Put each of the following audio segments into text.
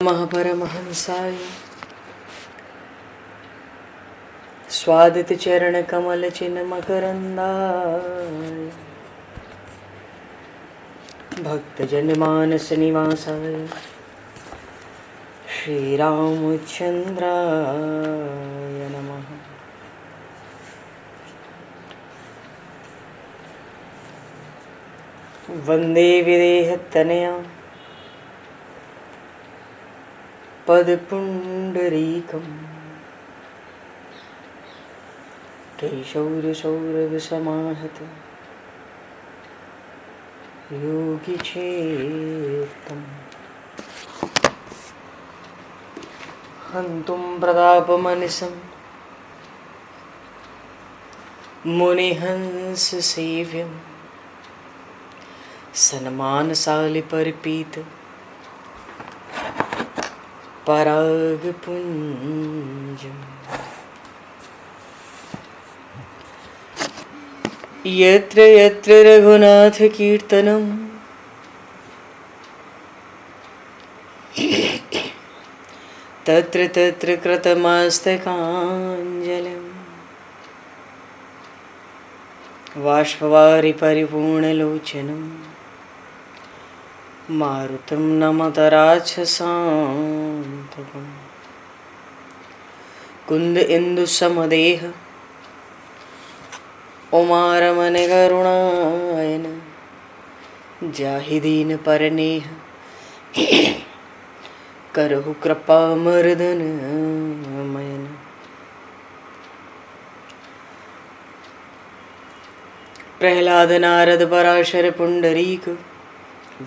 महापरमहंसाय स्वादित चरण कमल चिन्ह मकरंदाय भक्तजन मानस निवासाय श्री रामचंद्राय नमः। वंदे विदेहतनया पदपुंडरीकं केशौरसौरभसमाहत योगिचेतं हन्तुं प्रतापमनिशं मुनिहंससेव्यं सन्मानशालिपरिपीत परागपुञ्जम् यत्र यत्र रघुनाथकीर्तनं तत्र तत्र कृतमस्तकाञ्जलिं बाष्पवारि परिपूर्णलोचनं मारुतं नमत राक्षसान्तकं कुन्द इंदुसमदेह उमारमण करुणायन जाहि दीन परनेह करहु कृपा मर्दन मयन। प्रहलाद नारद पराशर पुंडरीक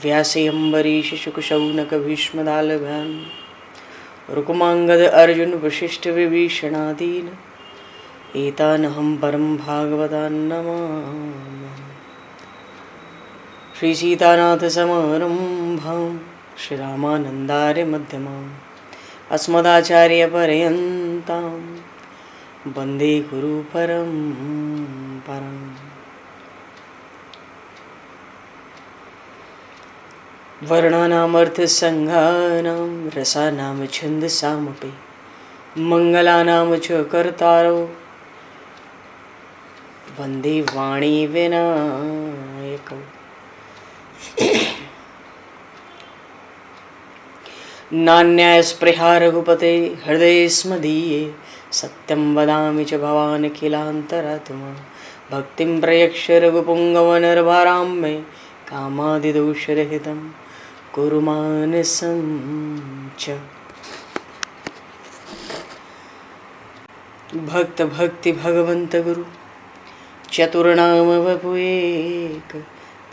व्यासे अम्बरीश शुक शौनक भीष्म दालभान रुक्मांगद अर्जुन वशिष्ठ विभीषणादीन एतानहं परम भागवतान् नमामि। श्री सीतानाथ समारंभां श्री रामानन्दार्य मध्यमाम् अस्मदाचार्य पर्यन्तां वन्दे गुरु परम्पराम्। वर्णानामर्थ संज्ञानां रसानां छन्दसामपि मंगलानां च कर्तारो वन्दे वाणी विनायकौ। नान्यास्पृहा रघुपते हृदये स्मदीये सत्यं वदामि च भवान् किलान्तरात्मा भक्तिं प्रयक्ष रघुपुङ्गवनर्वरां मे कामादिदोषरहितं कुरु मानसं च। भक्त भक्ति भगवंत गुरु चतुर्नाम वपु एक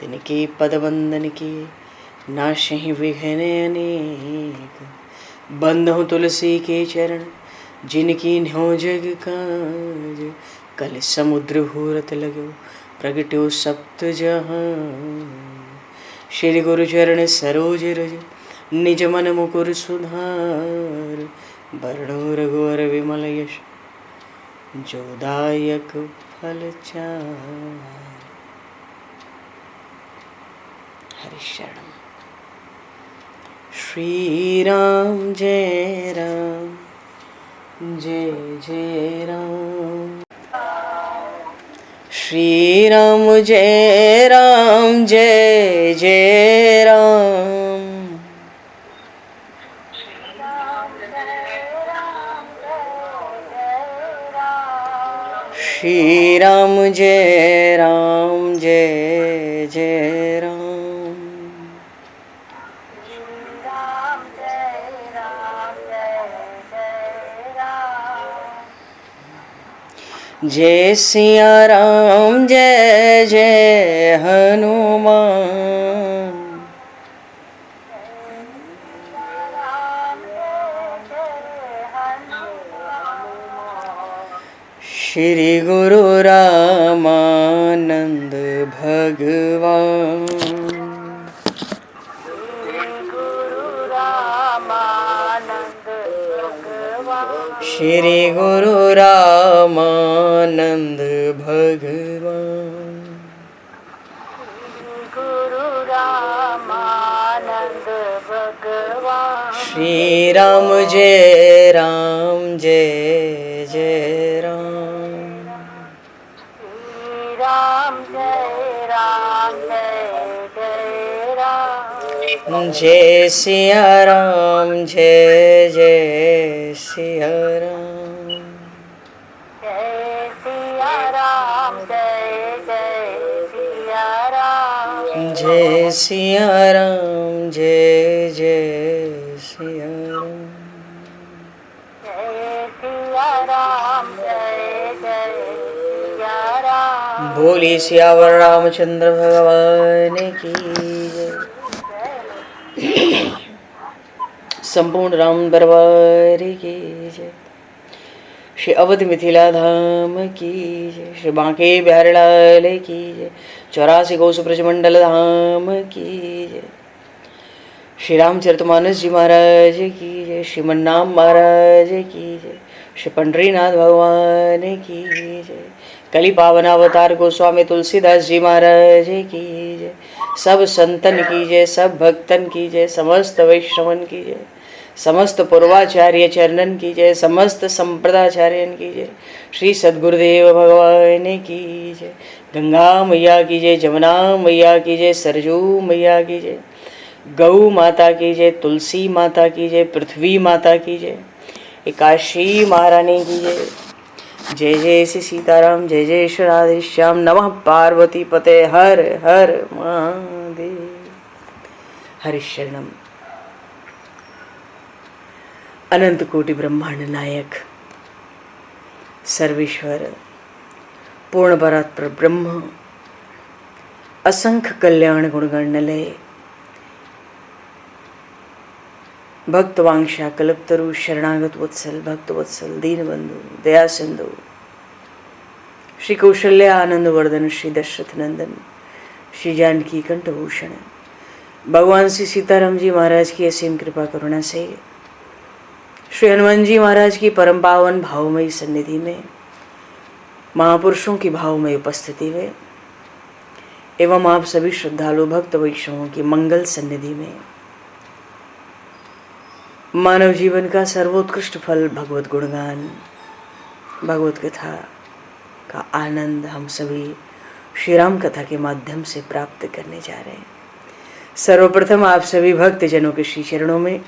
तिनके पद वंदन के नाशहि विघ्न अनेक। बंधु तुलसी के चरण जिनकी न्यो जग काज कल समुद्र घोरत लगो प्रगट्यो सप्त जहान। श्री गुरु चरण सरोज रज निज मन मुकुर सुधार वर्णो रघुवर विमल यश जोदायक फलचार। हरि शरण। श्री राम जय राम जय जय राम। श्री राम जय राम जय जय राम। श्री राम जय राम जय जय राम। जय सिया राम जय जय हनुमान। श्री गुरु रामानंद भगवान। श्री गुरु रामानंद भगवान। श्री राम जय राम जय जय राम। श्री राम जय जय राम। जय सिया राम जय जय सिया राम। जय सिया राम जय जय सिया राम। जय सिया राम जय जय सिया राम। जय सिया राम जय जय सिया राम। बोली सियावर रामचंद्र भगवान की जय। संपूर्ण राम दरबार की जय। श्री अवध मिथिला धाम की जय। श्री बांके बिहारी लाल की जय। 84 कोस ब्रजमंडल धाम की जय। श्री रामचरितमानस जी महाराज की जय। श्रीमन्नाम महाराज की जय। श्री पंडरीनाथ भगवान की जय। कली पावन अवतार गोस्वामी तुलसीदास जी महाराज की जय। सब संतन की जय, सब भक्तन की जय, समस्त वैष्णवन की जय, समस्त पूर्वाचार्य चरणन की जय, समस्त संप्रदाचार्यन की जय। श्री सद्गुरुदेव भगवान की जय। गंगा मैया की जय, जमुना मैया की जय, सरजू मैया की जय, गौ माता की जय, तुलसी माता की जय, पृथ्वी माता की जय, एकाशी महारानी की जय। जय जय श्री सीताराम, जय जय श्री राधेश्याम। नमः पार्वती पते हर हर महादेव। हरिशरणम। अनंत कोटि ब्रह्मांड नायक सर्वेश्वर पूर्ण परात्पर ब्रह्म असंख्य कल्याण गुणगण निलय भक्तवांशा कल्पतरु शरणागत वत्सल भक्त वत्सल दीनबंधु दया सिंधु श्री कौशल्या आनंद वर्धन श्री दशरथ नंदन श्री जानकी कंठभूषण भगवान श्री सीताराम जी महाराज की असीम कृपा करुणा से श्री हनुमान जी महाराज की परम पावन भावमयी सन्निधि में महापुरुषों की भावमयी उपस्थिति में एवं आप सभी श्रद्धालु भक्त वैष्णवों की मंगल सन्निधि में मानव जीवन का सर्वोत्कृष्ट फल भगवत गुणगान भगवत कथा का आनंद हम सभी श्री राम कथा के माध्यम से प्राप्त करने जा रहे हैं। सर्वप्रथम आप सभी भक्त जनों के श्री चरणों में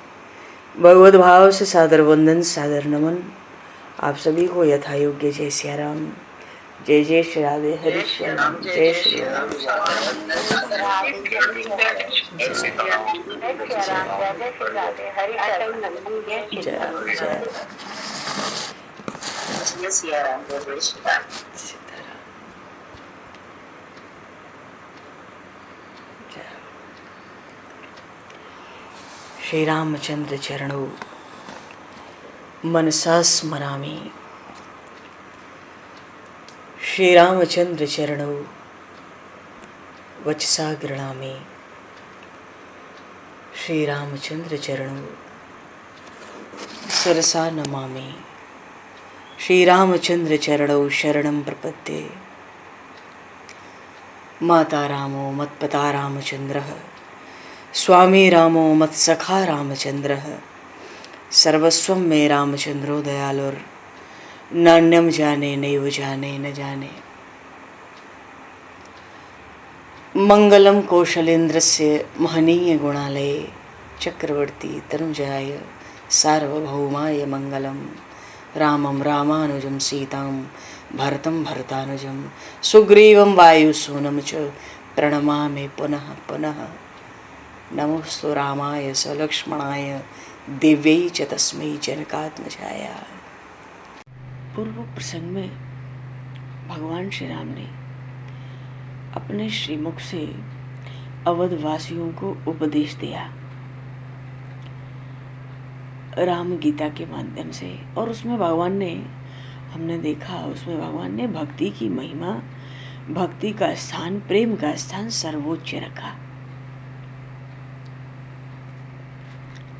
भगवत भाव से सादर वंदन सादर नमन। आप सभी को यथा योग्य जय सिया राम, जय जय श्री राधे हरि श्याम, जय श्री राम। श्री रामचंद्र चरणों मनसा स्मरामि। श्री रामचंद्र चरणों वचसा गृणामि। श्री रामचंद्र चरणों शिरसा नमामि। श्री रामचंद्र चरणों शरणं प्रपद्ये। माता रामो मत्पता रामचंद्रः, स्वामी रामो मत्सखा रामचंद्रः, सर्वस्वं मे रामचंद्रो दयालुर, नान्यम जाने नैव जाने न जाने। मंगलम कौशलेन्द्रस्य महनीय गुणालये, चक्रवर्ती तनुजाय सार्वभौमाय मंगलम। रामं रामानुजं सीतां भरतं भरतानुजं, सुग्रीवं वायुसूनं च प्रणमामि पुनः पुनः। नमोस्तु रामाय स लक्ष्मणाय दिव्यै च तस्मै जनकात्मजाय। पूर्व प्रसंग में भगवान श्री राम ने अपने श्रीमुख से अवधवासियों को उपदेश दिया राम गीता के माध्यम से, और उसमें भगवान ने, हमने देखा उसमें भगवान ने भक्ति की महिमा, भक्ति का स्थान, प्रेम का स्थान सर्वोच्च रखा।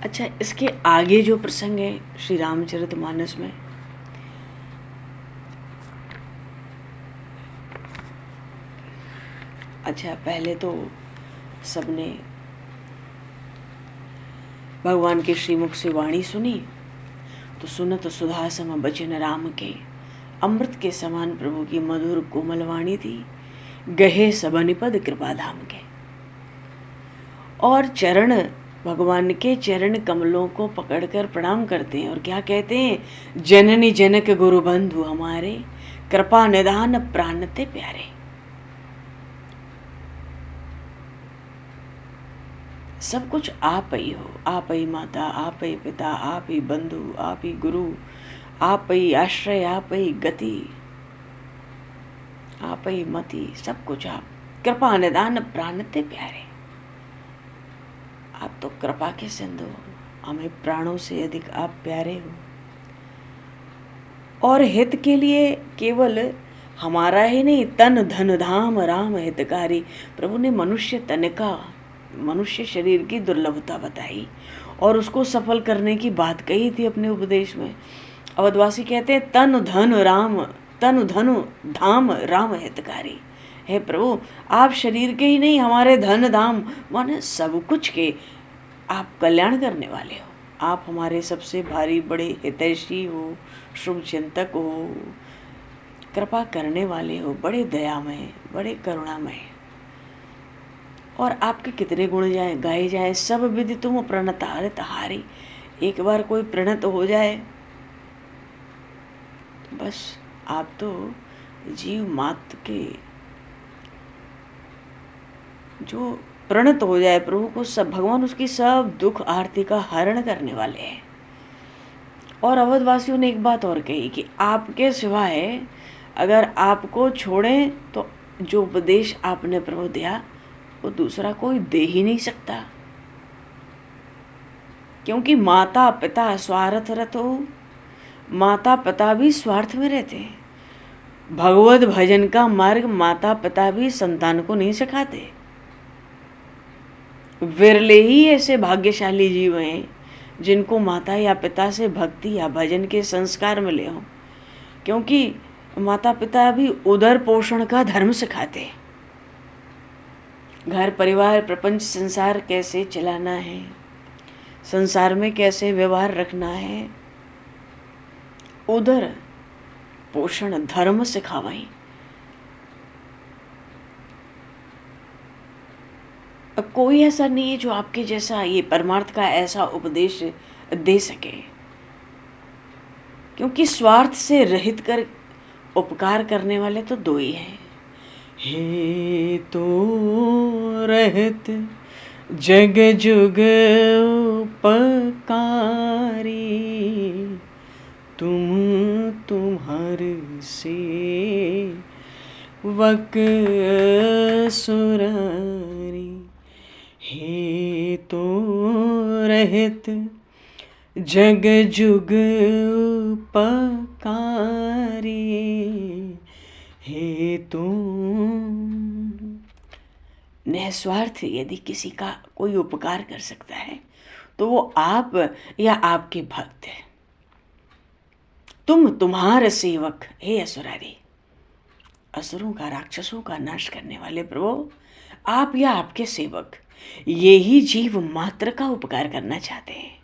अच्छा, इसके आगे जो प्रसंग है श्री रामचरितमानस में, अच्छा पहले तो सबने भगवान के श्रीमुख से वाणी सुनी तो सुनत सुधा सम बचन राम के, अमृत के समान प्रभु की मधुर कोमल वाणी थी। गहे सबनिपद कृपा धाम के, और चरण, भगवान के चरण कमलों को पकड़कर प्रणाम करते हैं और क्या कहते हैं, जननी जनक गुरु बंधु हमारे, कृपा निदान प्राण ते प्यारे। सब कुछ आप ही हो, आप ही माता, आप ही पिता, आप ही बंधु, आप ही गुरु, आप ही आश्रय, आप ही गति, आप ही मति, सब कुछ आप। कृपा निदान प्राण ते प्यारे, आप तो कृपा के सिंधु हो, हमें प्राणों से अधिक आप प्यारे हो। और हित के लिए केवल हमारा ही नहीं, तन धन धाम राम हितकारी। प्रभु ने मनुष्य तन का, मनुष्य शरीर की दुर्लभता बताई और उसको सफल करने की बात कही थी अपने उपदेश में। अवधवासी कहते हैं तन धन राम, तन धन धाम राम हितकारी। हे प्रभु, आप शरीर के ही नहीं, हमारे धन धाम माने सब कुछ के आप कल्याण करने वाले हो। आप हमारे सबसे भारी बड़े हितैषी हो, शुभ चिंतक हो, कृपा करने वाले हो, बड़े दयामय, बड़े करुणामय। और आपके कितने गुण जाए गाए जाए, सब विधि तुम प्रणतारित हारी। एक बार कोई प्रणत हो जाए तो बस आप तो जीव मात्र के, जो प्रणत हो जाए प्रभु को, सब भगवान उसकी सब दुख आरती का हरण करने वाले हैं। और अवधवासियों ने एक बात और कही कि आपके सिवाय अगर आपको छोड़ें तो जो उपदेश आपने प्रभु दिया वो दूसरा कोई दे ही नहीं सकता, क्योंकि माता पिता स्वार्थ रत हो, माता पिता भी स्वार्थ में रहते हैं। भगवत भजन का मार्ग माता पिता भी संतान को नहीं सिखाते। विरले ही ऐसे भाग्यशाली जीव हैं जिनको माता या पिता से भक्ति या भजन के संस्कार मिले हों, क्योंकि माता पिता भी उदर पोषण का धर्म सिखाते हैं। घर परिवार प्रपंच संसार कैसे चलाना है, संसार में कैसे व्यवहार रखना है, उदर पोषण धर्म सिखावाई। कोई ऐसा नहीं है जो आपके जैसा ये परमार्थ का ऐसा उपदेश दे सके, क्योंकि स्वार्थ से रहित कर उपकार करने वाले तो दो ही हैं। हे तो रहित जग जुग उपकारी, तुम तुम्हारे सेवक सुरारी। हे तो रहित जग जुग उपकारी, हे तुम। निस्वार्थ यदि किसी का कोई उपकार कर सकता है तो वो आप या आपके भक्त है। तुम तुम्हारे सेवक, हे असुरारी, असुरों का, राक्षसों का नाश करने वाले प्रभु, आप या आपके सेवक ये ही जीव मात्र का उपकार करना चाहते हैं।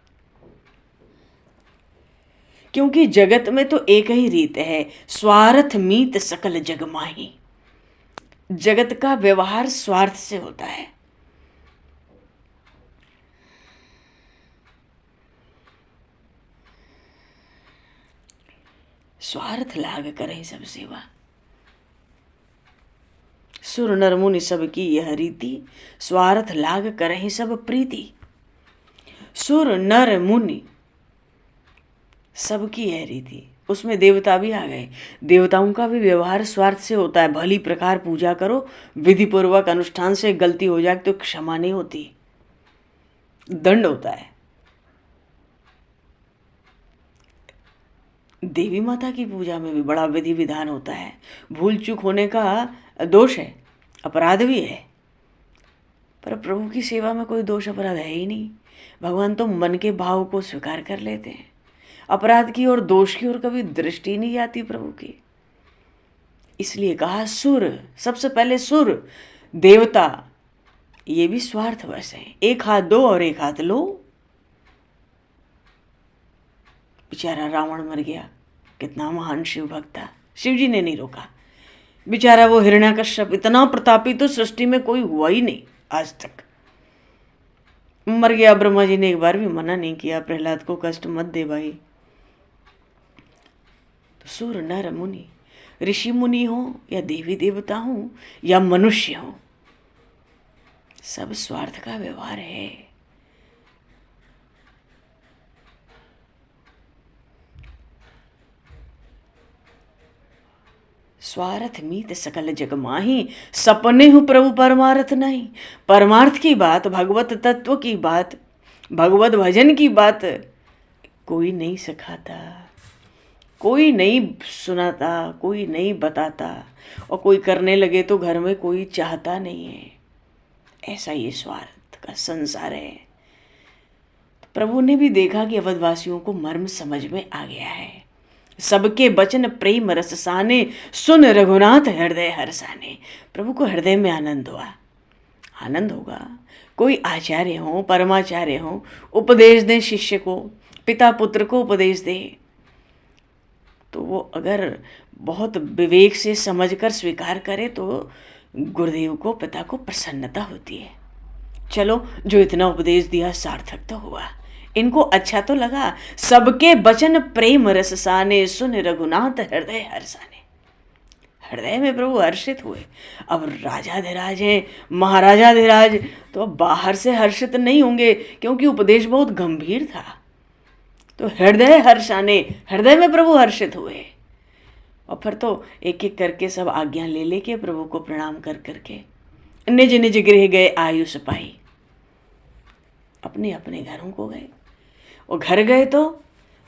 क्योंकि जगत में तो एक ही रीत है, स्वार्थ मीत सकल जग माही। जगत का व्यवहार स्वार्थ से होता है। स्वार्थ लाग करहि सब सेवा, सुर नर मुनि सब की यह रीति, स्वार्थ लाग करहि सब प्रीति। सुर नर मुनि सबकी यह रीति, उसमें देवता भी आ गए। देवताओं का भी व्यवहार स्वार्थ से होता है। भली प्रकार पूजा करो, विधि पूर्वक अनुष्ठान से गलती हो जाए तो क्षमा नहीं होती, दंड होता है। देवी माता की पूजा में भी बड़ा विधि विधान होता है। भूल चूक होने का दोष है, अपराध भी है, पर प्रभु की सेवा में कोई दोष अपराध है ही नहीं। भगवान तो मन के भाव को स्वीकार कर लेते हैं। अपराध की और दोष की और कभी दृष्टि नहीं जाती प्रभु की। इसलिए कहा सुर, सबसे पहले सुर, देवता ये भी स्वार्थवश हैं। एक हाथ दो और एक हाथ लो। बेचारा रावण मर गया, कितना महान शिव भक्त था, शिव जी ने नहीं रोका। बेचारा वो हिरण्यकश्यप, इतना प्रतापी तो सृष्टि में कोई हुआ ही नहीं आज तक, मर गया। ब्रह्मा जी ने एक बार भी मना नहीं किया, प्रहलाद को कष्ट मत दे भाई। तो सुर नर मुनि, ऋषि मुनि हो या देवी देवता हो या मनुष्य हो, सब स्वार्थ का व्यवहार है। स्वार्थ मीत सकल जग माही, सपने हूँ प्रभु परमार्थ नहीं। परमार्थ की बात, भगवत तत्व की बात, भगवत भजन की बात कोई नहीं सिखाता, कोई नहीं सुनाता, कोई नहीं बताता, और कोई करने लगे तो घर में कोई चाहता नहीं है। ऐसा ये स्वार्थ का संसार है। तो प्रभु ने भी देखा कि अवधवासियों को मर्म समझ में आ गया है। सबके बचन प्रेम रस साने, सुन रघुनाथ हृदय हर्षाने। प्रभु को हृदय में आनंद हुआ। आनंद होगा, कोई आचार्य हो, परमाचार्य हो, उपदेश दें शिष्य को, पिता पुत्र को उपदेश दे, तो वो अगर बहुत विवेक से समझकर स्वीकार करे तो गुरुदेव को, पिता को प्रसन्नता होती है। चलो, जो इतना उपदेश दिया सार्थक तो हुआ, इनको अच्छा तो लगा। सबके वचन प्रेम रस साने, सुन रघुनाथ हृदय हर्षाने। हृदय में प्रभु हर्षित हुए। अब राजाधिराज हैं, महाराजाधिराज, तो अब बाहर से हर्षित नहीं होंगे, क्योंकि उपदेश बहुत गंभीर था। तो हृदय हर्षाने, हृदय में प्रभु हर्षित हुए। और फिर तो एक एक करके सब आज्ञा ले लेके प्रभु को प्रणाम कर करके निज निज गृह गए आयुष पाई, अपने अपने घरों को गए। और घर गए तो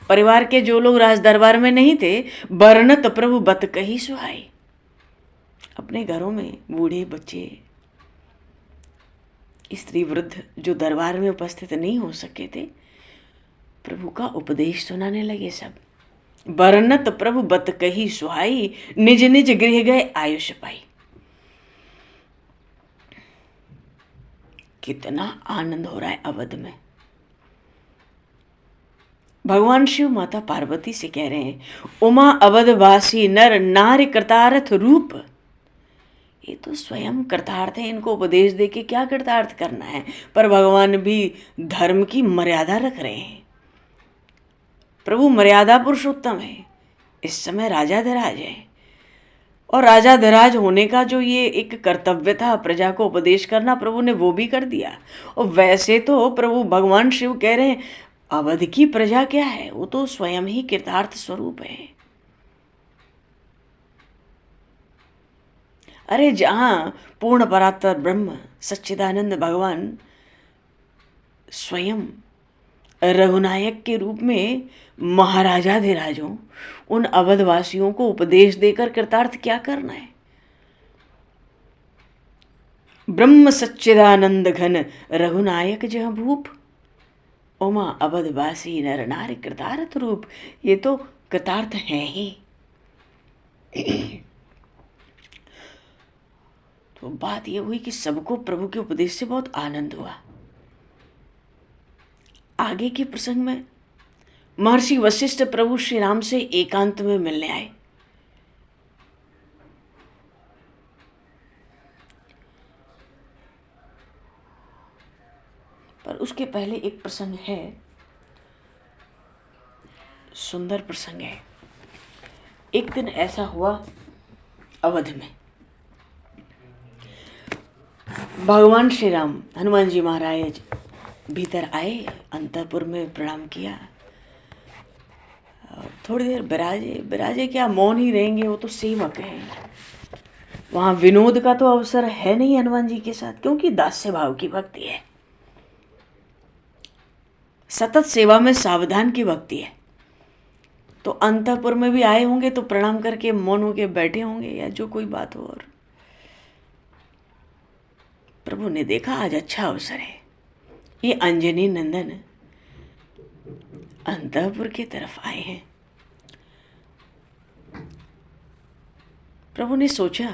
परिवार के जो लोग राज दरबार में नहीं थे, बरनत प्रभु बत कही सुहाई। अपने घरों में बूढ़े बच्चे, स्त्री वृद्ध जो दरबार में उपस्थित नहीं हो सके थे, प्रभु का उपदेश सुनाने लगे सब। बरनत प्रभु बत कही सुहाई, निज निज गृह गए आयुष पाई। कितना आनंद हो रहा है अवध में। भगवान शिव माता पार्वती से कह रहे हैं, उमा अवधवासी नर नारी कृतार्थ रूप। ये तो स्वयं कृतार्थ है, इनको उपदेश दे के क्या कृतार्थ करना है। पर भगवान भी धर्म की मर्यादा रख रहे हैं। प्रभु मर्यादा पुरुषोत्तम है। इस समय राजाधिराज है, और राजाधिराज होने का जो ये एक कर्तव्य था प्रजा को उपदेश करना, प्रभु ने वो भी कर दिया। और वैसे तो प्रभु भगवान शिव कह रहे हैं, अवध की प्रजा क्या है, वो तो स्वयं ही कृतार्थ स्वरूप है। अरे जहां पूर्ण परात्पर ब्रह्म सच्चिदानंद भगवान स्वयं रघुनायक के रूप में महाराजाधिराज हों, उन अवधवासियों को उपदेश देकर कृतार्थ क्या करना है। ब्रह्म सच्चिदानंद घन रघुनायक जह भूप, उमा अवधवासी नर नारी कृतार्थ रूप। ये तो कृतार्थ है ही। तो बात ये हुई कि सबको प्रभु के उपदेश से बहुत आनंद हुआ। आगे के प्रसंग में महर्षि वशिष्ठ प्रभु श्री राम से एकांत में मिलने आए। पर उसके पहले एक प्रसंग है, सुंदर प्रसंग है। एक दिन ऐसा हुआ अवध में, भगवान श्री राम हनुमान जी महाराज भीतर आए, अंतःपुर में प्रणाम किया। थोड़ी देर बिराजे क्या, मौन ही रहेंगे, वो तो सेवक हैं। वहां विनोद का तो अवसर है नहीं हनुमान जी के साथ, क्योंकि दास्य भाव की भक्ति है, सतत सेवा में सावधान की भक्ति है। तो अंतःपुर में भी आए होंगे तो प्रणाम करके मौन होके बैठे होंगे, या जो कोई बात हो। और प्रभु ने देखा आज अच्छा अवसर है, ये अंजनी नंदन अंतःपुर की तरफ आए हैं। प्रभु ने सोचा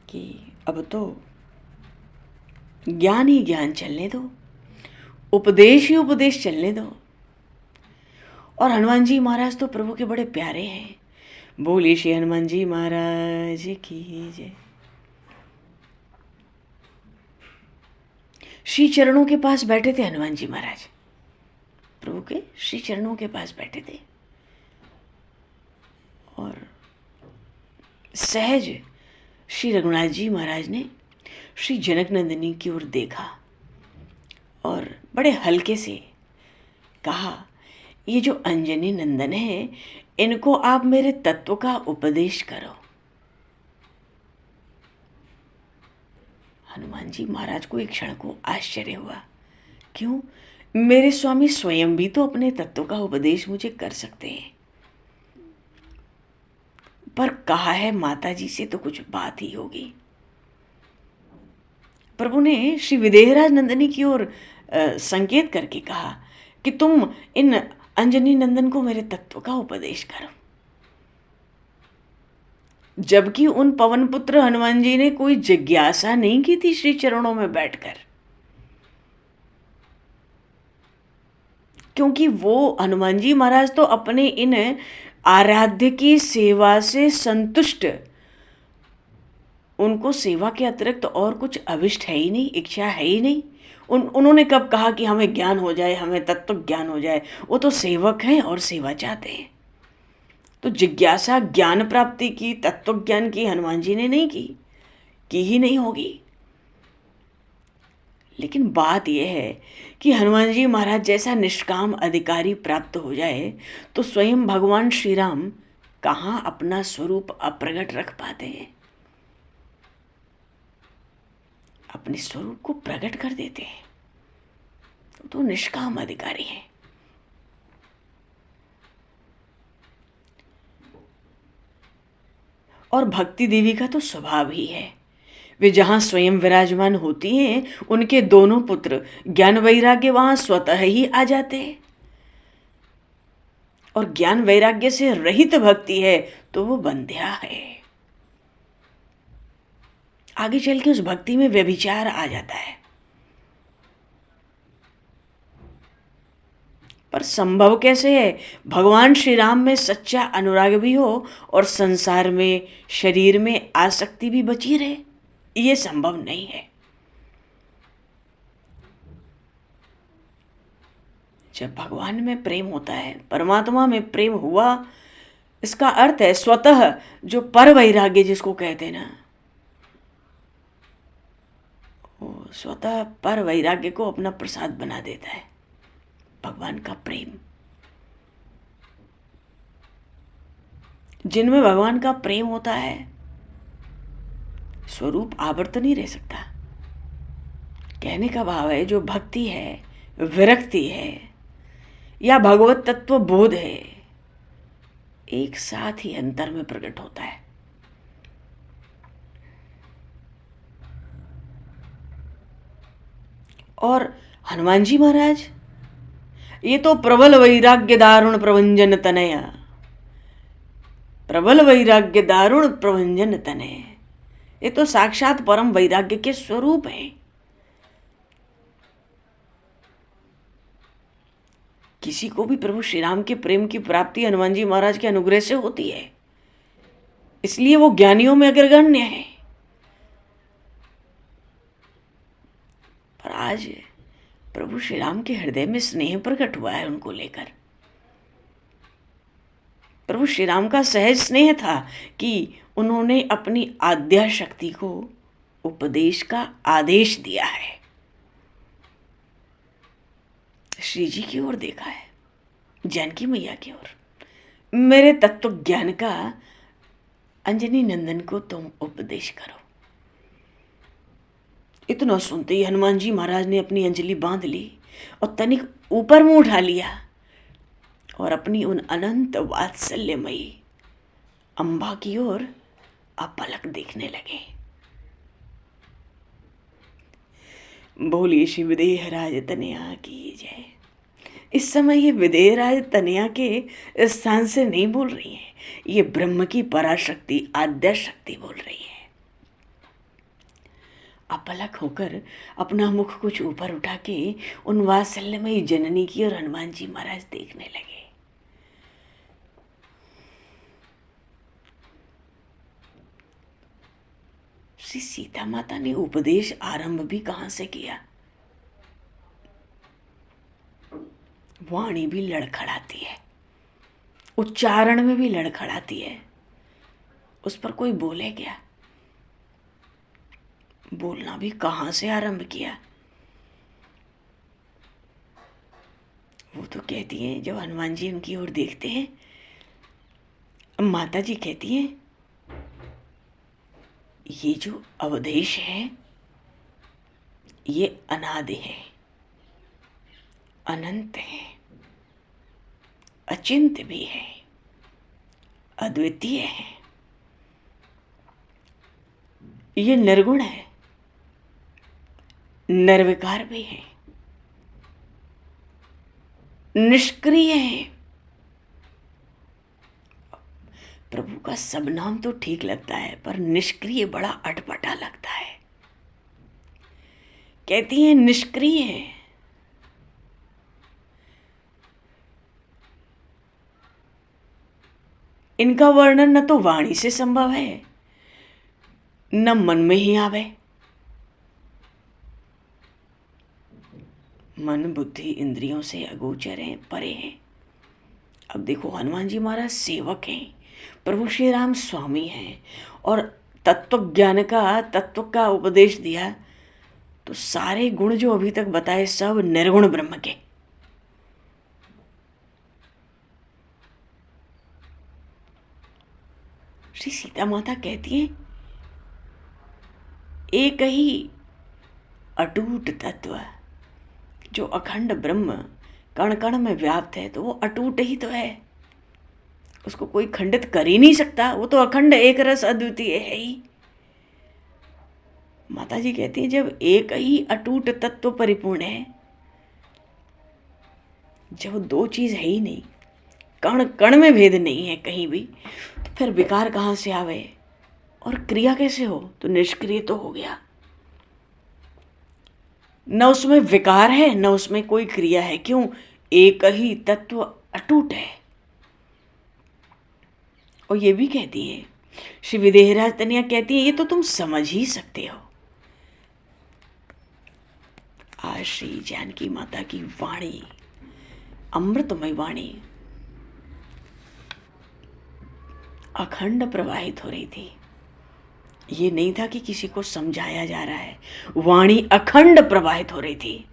कि अब तो ज्ञान ही ज्ञान चलने दो, उपदेश ही उपदेश चलने दो। और हनुमान जी महाराज तो प्रभु के बड़े प्यारे हैं। बोलिए श्री हनुमान जी महाराज की जय। श्री चरणों के पास बैठे थे हनुमान जी महाराज, प्रभु के श्री चरणों के पास बैठे थे और सहज श्री रघुनाथ जी महाराज ने श्री जनक नंदिनी की ओर देखा और बड़े हल्के से कहा, ये जो अंजनी नंदन है इनको आप मेरे तत्व का उपदेश करो। हनुमान जी महाराज को एक क्षण को आश्चर्य हुआ, क्यों? मेरे स्वामी स्वयं भी तो अपने तत्व का उपदेश मुझे कर सकते हैं, पर कहा है माता जी से तो कुछ बात ही होगी। प्रभु ने श्री विदेहराज नंदनी की ओर संकेत करके कहा कि तुम इन अंजनी नंदन को मेरे तत्व का उपदेश करो। जबकि उन पवन पुत्र हनुमान जी ने कोई जिज्ञासा नहीं की थी श्री चरणों में बैठकर, क्योंकि वो हनुमान जी महाराज तो अपने इन आराध्य की सेवा से संतुष्ट, उनको सेवा के अतिरिक्त और कुछ अभिष्ट है ही नहीं, इच्छा है ही नहीं। उन्होंने कब कहा कि हमें ज्ञान हो जाए, हमें तत्व ज्ञान हो जाए? वो तो सेवक हैं और सेवा चाहते हैं। तो जिज्ञासा ज्ञान प्राप्ति की, तत्व ज्ञान की हनुमान जी ने नहीं की ही नहीं होगी। लेकिन बात यह है कि हनुमान जी महाराज जैसा निष्काम अधिकारी प्राप्त हो जाए तो स्वयं भगवान श्री राम कहाँ अपना स्वरूप अप्रगट रख पाते हैं, अपने स्वरूप को प्रकट कर देते हैं। तो निष्काम अधिकारी हैं। और भक्ति देवी का तो स्वभाव ही है, वे जहां स्वयं विराजमान होती हैं उनके दोनों पुत्र ज्ञान वैराग्य वहां स्वतः ही आ जाते हैं। और ज्ञान वैराग्य से रहित भक्ति है तो वो बंध्या है, आगे चल के उस भक्ति में व्यभिचार आ जाता है। पर संभव कैसे है? भगवान श्री राम में सच्चा अनुराग भी हो और संसार में, शरीर में आसक्ति भी बची रहे, ये संभव नहीं है। जब भगवान में प्रेम होता है, परमात्मा में प्रेम हुआ, इसका अर्थ है स्वतः जो पर वैराग्य जिसको कहते हैं ना, वो स्वतः पर वैराग्य को अपना प्रसाद बना देता है। भगवान का प्रेम, जिनमें भगवान का प्रेम होता है स्वरूप आवर्त नहीं रह सकता। कहने का भाव है जो भक्ति है, विरक्ति है या भगवत तत्व बोध है, एक साथ ही अंतर में प्रकट होता है। और हनुमान जी महाराज ये तो प्रबल वैराग्य दारुण प्रभंजन तनया, प्रबल वैराग्य दारुण प्रभंजन तनय, ये तो साक्षात परम वैराग्य के स्वरूप हैं। किसी को भी प्रभु श्री राम के प्रेम की प्राप्ति हनुमान जी महाराज के अनुग्रह से होती है, इसलिए वो ज्ञानियों में अग्रगण्य है। पर आज प्रभु श्री राम के हृदय में स्नेह प्रकट हुआ है उनको लेकर। प्रभु श्री राम का सहज स्नेह था कि उन्होंने अपनी आद्या शक्ति को उपदेश का आदेश दिया है। श्री जी की ओर देखा है, जानकी मैया की ओर, मेरे तत्व ज्ञान का अंजनी नंदन को तुम उपदेश करो। इतना सुनते ही हनुमान जी महाराज ने अपनी अंजलि बांध ली और तनिक ऊपर मुंह उठा लिया और अपनी उन अनंत वात्सल्यमयी अम्बा की ओर अपलक देखने लगे। बोलिए श्री विदेहराज तनया की जय। इस समय ये विदेहराज तनया के स्थान से नहीं बोल रही है, ये ब्रह्म की पराशक्ति आद्या शक्ति बोल रही है। अपलक होकर अपना मुख कुछ ऊपर उठा के उन वात्सल्यमयी जननी की और हनुमान जी महाराज देखने लगे। श्री सीता माता ने उपदेश आरंभ भी कहाँ से किया? वाणी भी लड़खड़ाती है, उच्चारण में भी लड़खड़ाती है, उस पर कोई बोले क्या? बोलना भी कहाँ से आरंभ किया? वो तो कहती हैं, जब हनुमान जी उनकी ओर देखते हैं, माता जी कहती हैं, ये जो अवधेश है ये अनादि है, अनंत है, अचिंत्य भी है, अद्वितीय है, ये निर्गुण है, निर्विकार भी है, निष्क्रिय है। प्रभु का सब नाम तो ठीक लगता है, पर निष्क्रिय बड़ा अटपटा लगता है। कहती है निष्क्रिय है, इनका वर्णन न तो वाणी से संभव है, न मन में ही आवे। मन बुद्धि इंद्रियों से अगोचर हैं, परे हैं। अब देखो, हनुमान जी महाराज सेवक हैं, प्रभु श्री राम स्वामी हैं, और तत्व ज्ञान का, तत्व का उपदेश दिया, तो सारे गुण जो अभी तक बताए सब निर्गुण ब्रह्म के। श्री सीता माता कहती है, एक ही अटूट तत्व जो अखंड ब्रह्म कण कण में व्याप्त है, तो वो अटूट ही तो है, उसको कोई खंडित कर ही नहीं सकता, वो तो अखंड एक रस अद्वितीय है ही। माता जी कहती है, जब एक ही अटूट तत्व परिपूर्ण है, जब दो चीज है ही नहीं, कण कण में भेद नहीं है कहीं भी, तो फिर विकार कहाँ से आवे और क्रिया कैसे हो? तो निष्क्रिय तो हो गया, न उसमें विकार है न उसमें कोई क्रिया है। क्यों? एक ही तत्व अटूट है। और ये भी कहती है श्री विदेहराज तनिया कहती है, ये तो तुम समझ ही सकते हो। आज श्री जानकी माता की वाणी, अमृतमय वाणी, अखंड प्रवाहित हो रही थी। ये नहीं था कि किसी को समझाया जा रहा है, वाणी अखंड प्रवाहित हो रही थी।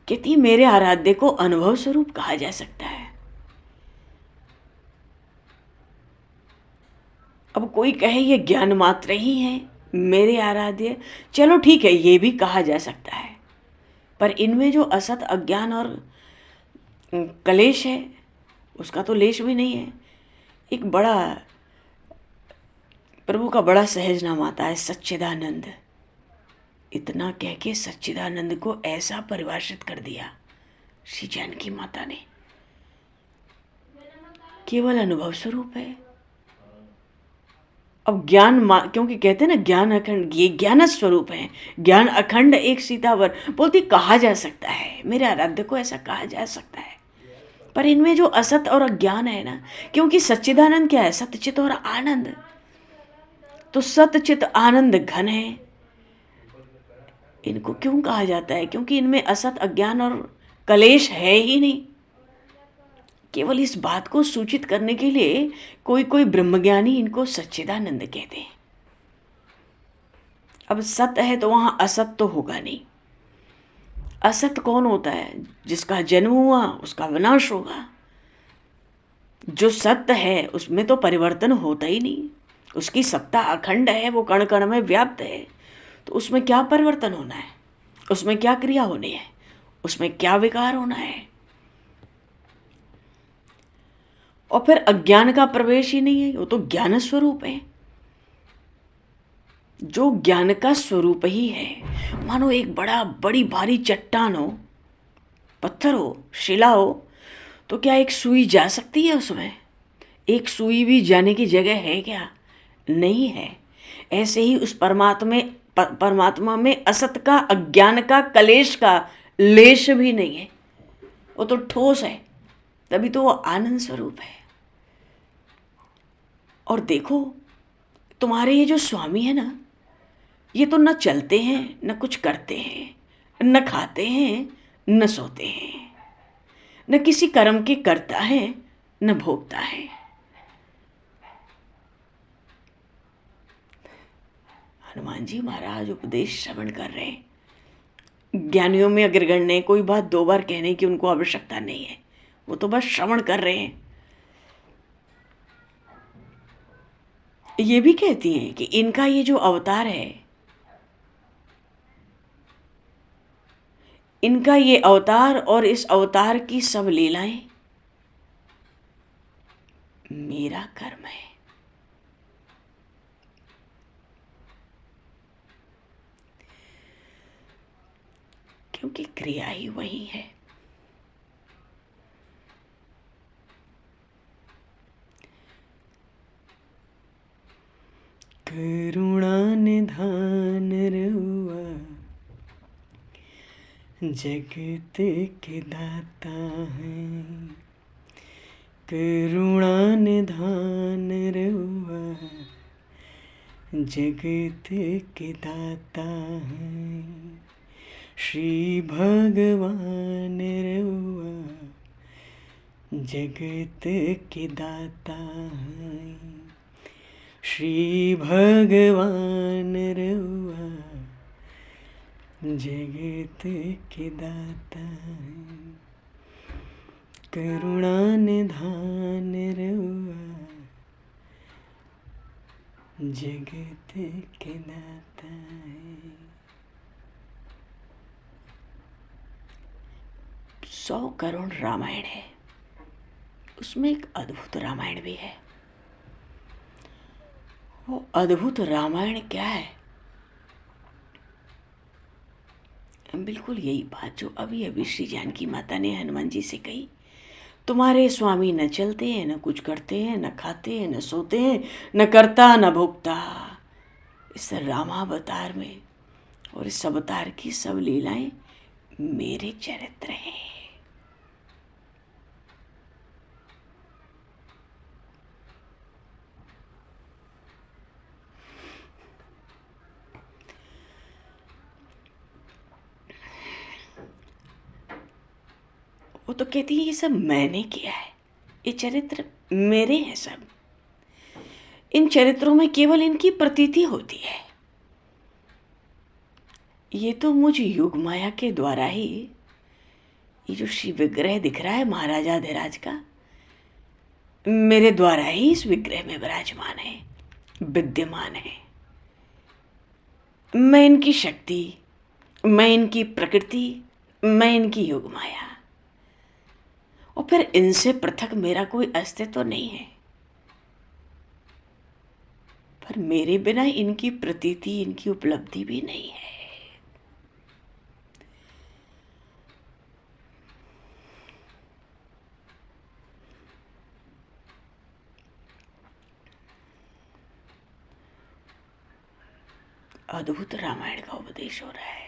कहती मेरे आराध्य को अनुभव स्वरूप कहा जा सकता है। अब कोई कहे ये ज्ञान मात्र ही है मेरे आराध्य, चलो ठीक है, ये भी कहा जा सकता है, पर इनमें जो असत अज्ञान और कलेश है उसका तो लेश भी नहीं है। एक बड़ा प्रभु का बड़ा सहज नाम आता है, सच्चिदानंद। इतना कह के सच्चिदानंद को ऐसा परिभाषित कर दिया श्री जानकी माता ने, केवल अनुभव स्वरूप है। अब ज्ञान क्योंकि कहते हैं ना ज्ञान अखंड, ये ज्ञान स्वरूप है, ज्ञान अखंड एक सीतावर, बोलती कहा जा सकता है, मेरे आराध्य को ऐसा कहा जा सकता है। पर इनमें जो असत और अज्ञान है ना, क्योंकि सच्चिदानंद क्या है? सतचित और आनंद। तो सतचित आनंद घन है, इनको क्यों कहा जाता है? क्योंकि इनमें असत अज्ञान और कलेश है ही नहीं। केवल इस बात को सूचित करने के लिए कोई कोई ब्रह्मज्ञानी इनको सच्चिदानंद कहते हैं। अब सत्य है तो वहां असत तो होगा नहीं। असत कौन होता है? जिसका जन्म हुआ उसका विनाश होगा। जो सत्य है उसमें तो परिवर्तन होता ही नहीं, उसकी सत्ता अखंड है, वो कण कण में व्याप्त है, तो उसमें क्या परिवर्तन होना है? उसमें क्या क्रिया होनी है? उसमें क्या विकार होना है? और फिर अज्ञान का प्रवेश ही नहीं है, वो तो ज्ञान स्वरूप है। जो ज्ञान का स्वरूप ही है, मानो एक बड़ी भारी चट्टान हो, पत्थर हो, शिला हो, तो क्या एक सुई जा सकती है उसमें? एक सुई भी जाने की जगह है क्या? नहीं है। ऐसे ही उस परमात्मा में असत का, अज्ञान का, कलेश का लेश भी नहीं है। वो तो ठोस है, तभी तो वो आनंद स्वरूप है। और देखो तुम्हारे ये जो स्वामी है ना, ये तो न चलते हैं, न कुछ करते हैं, न खाते हैं, न सोते हैं, न किसी कर्म के करता है, न भोगता है। हनुमान जी महाराज उपदेश श्रवण कर रहे हैं। ज्ञानियों में अग्रगण्य है, कोई बात 2 बार कहने की उनको आवश्यकता नहीं है, वो तो बस श्रवण कर रहे हैं। ये भी कहती हैं कि इनका ये जो अवतार है, इनका ये अवतार और इस अवतार की सब लीलाएं मेरा कर्म है। क्योंकि क्रिया ही वही है। करुणा निधान रहुआ जगत के दाता है, करुणा निधान रहुआ जगत के दाता है। श्री भगवान रहुआ जगत के दाता है, श्री भगवान रहुआ जगत के दाता है। करुणा निधान रहुआ जगत के दाता है। 100 करोड़ रामायण है, उसमें एक अद्भुत रामायण भी है। वो अद्भुत रामायण क्या है? बिल्कुल यही बात जो अभी अभी श्री जानकी माता ने हनुमान जी से कही। तुम्हारे स्वामी न चलते हैं, न कुछ करते हैं, न खाते हैं, न सोते हैं, न करता न भोगता। इस रामावतार में और इस अवतार की सब लीलाएं मेरे चरित्र हैं। वो तो कहती है ये सब मैंने किया है, ये चरित्र मेरे हैं सब। इन चरित्रों में केवल इनकी प्रतीति होती है। ये तो मुझ युग माया के द्वारा ही, ये जो श्री विग्रह दिख रहा है महाराजा धीराज का, मेरे द्वारा ही इस विग्रह में विराजमान है, विद्यमान है। मैं इनकी शक्ति, मैं इनकी प्रकृति, मैं इनकी योग माया, और फिर इनसे पृथक मेरा कोई अस्तित्व तो नहीं है। पर मेरे बिना इनकी प्रतीति, इनकी उपलब्धि भी नहीं है। अद्भुत रामायण का उपदेश हो रहा है।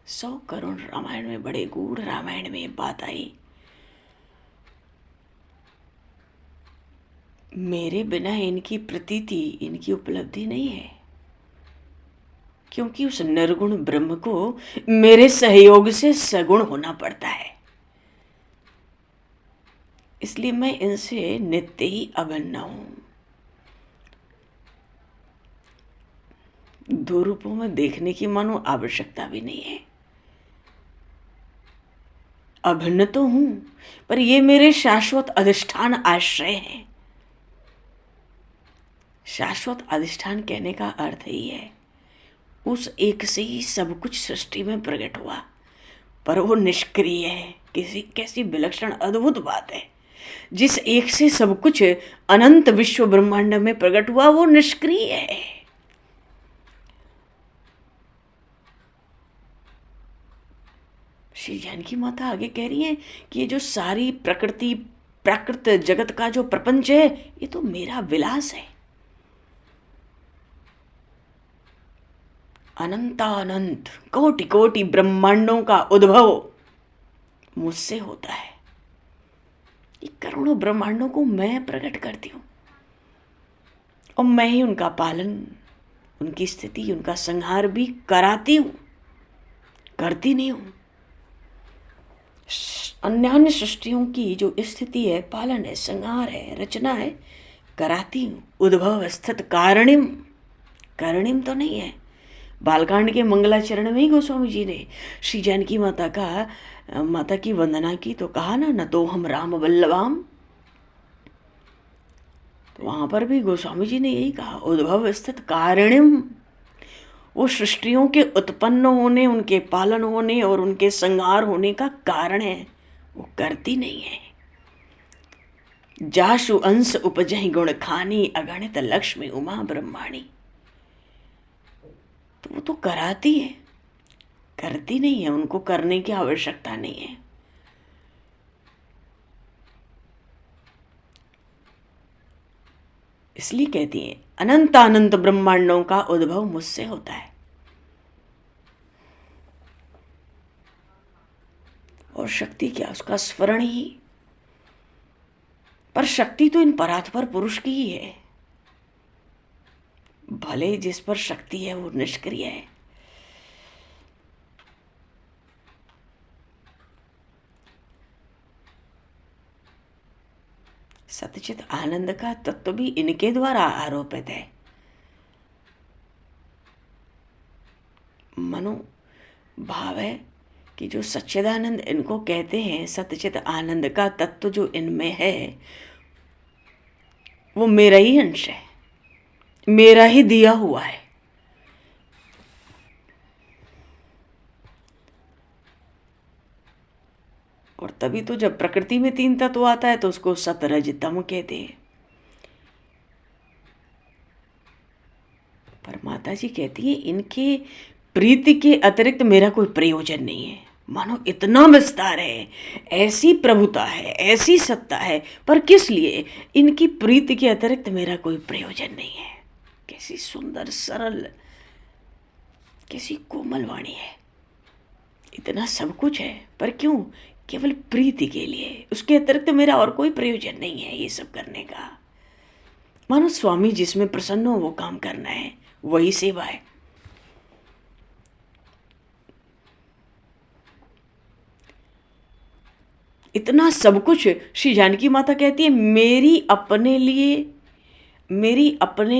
100 करोड़ रामायण में, बड़े गूढ़ रामायण में बात आई, मेरे बिना इनकी प्रतीति, इनकी उपलब्धि नहीं है। क्योंकि उस निर्गुण ब्रह्म को मेरे सहयोग से सगुण होना पड़ता है। इसलिए मैं इनसे नित्य ही अभिन्न हूं। 2 रूपों में देखने की मानो आवश्यकता भी नहीं है। अभिन्न तो हूं, पर ये मेरे शाश्वत अधिष्ठान आश्रय हैं। शाश्वत अधिष्ठान कहने का अर्थ ही है उस एक से ही सब कुछ सृष्टि में प्रकट हुआ, पर वो निष्क्रिय है। कैसी विलक्षण अद्भुत बात है। जिस एक से सब कुछ अनंत विश्व ब्रह्मांड में प्रकट हुआ, वो निष्क्रिय है। श्री जानकी माता आगे कह रही है कि ये जो सारी प्रकृति, प्राकृत जगत का जो प्रपंच है, ये तो मेरा विलास है। अनंतानंत कोटि कोटि ब्रह्मांडों का उद्भव मुझसे होता है। ये करोड़ों ब्रह्मांडों को मैं प्रकट करती हूँ और मैं ही उनका पालन, उनकी स्थिति, उनका संहार भी कराती हूँ, करती नहीं हूँ। अन्य सृष्टियों की जो स्थिति है, पालन है, संहार है, रचना है, कराती हूँ। उद्भव स्थित कारणिम, कारणिम तो नहीं है। बालकांड के मंगलाचरण में ही गोस्वामी जी ने श्री जानकी माता की वंदना की तो कहा ना, न तो हम राम वल्लभाम। तो वहां पर भी गोस्वामी जी ने यही कहा, उद्भव स्थित कारणिम। वो सृष्टियों के उत्पन्न होने, उनके पालन होने और उनके संहार होने का कारण है, वो करती नहीं है। जाशु अंश उपजहि गुण खानी, अगणित लक्ष्मी उमा ब्रह्माणी। तो वो तो कराती है, करती नहीं है। उनको करने की आवश्यकता नहीं है। इसलिए कहती है अनंत अनंत ब्रह्मांडों का उद्भव मुझसे होता है। और शक्ति क्या, उसका स्मरण ही। पर शक्ति तो इन परात्पर पुरुष की ही है। भले जिस पर शक्ति है वो निष्क्रिय है। सतचित आनंद का तत्व भी इनके द्वारा आरोपित है। मनो भाव है कि जो सच्चिदानंद इनको कहते हैं, सतचित आनंद का तत्व जो इनमें है वो मेरा ही अंश है, मेरा ही दिया हुआ है। और तभी तो जब प्रकृति में तीन तत्व आता है तो उसको सत रज तम कहते हैं। पर माता जी कहती है इनके प्रीति के अतिरिक्त मेरा कोई प्रयोजन नहीं है। मानो इतना विस्तार है, ऐसी प्रभुता है, ऐसी सत्ता है, पर किस लिए? इनकी प्रीति के अतिरिक्त मेरा कोई प्रयोजन नहीं है। कैसी सुंदर, सरल, कैसी कोमल वाणी है। इतना सब कुछ है, पर क्यों? केवल प्रीति के लिए। उसके अतिरिक्त मेरा और कोई प्रयोजन नहीं है ये सब करने का। मानो स्वामी जिसमें प्रसन्न हो वो काम करना है, वही सेवा है। इतना सब कुछ श्री जानकी माता कहती है मेरी अपने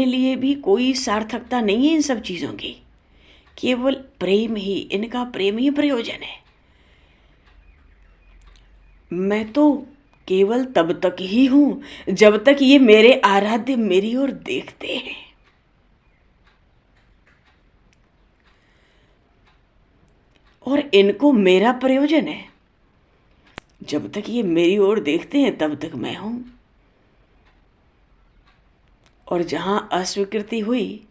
लिए भी कोई सार्थकता नहीं है इन सब चीज़ों की। केवल प्रेम ही, इनका प्रेम ही प्रयोजन है। मैं तो केवल तब तक ही हूं जब तक ये मेरे आराध्य मेरी ओर देखते हैं। और इनको मेरा प्रयोजन है। जब तक ये मेरी ओर देखते हैं तब तक मैं हूं। और जहां अस्वीकृति हुई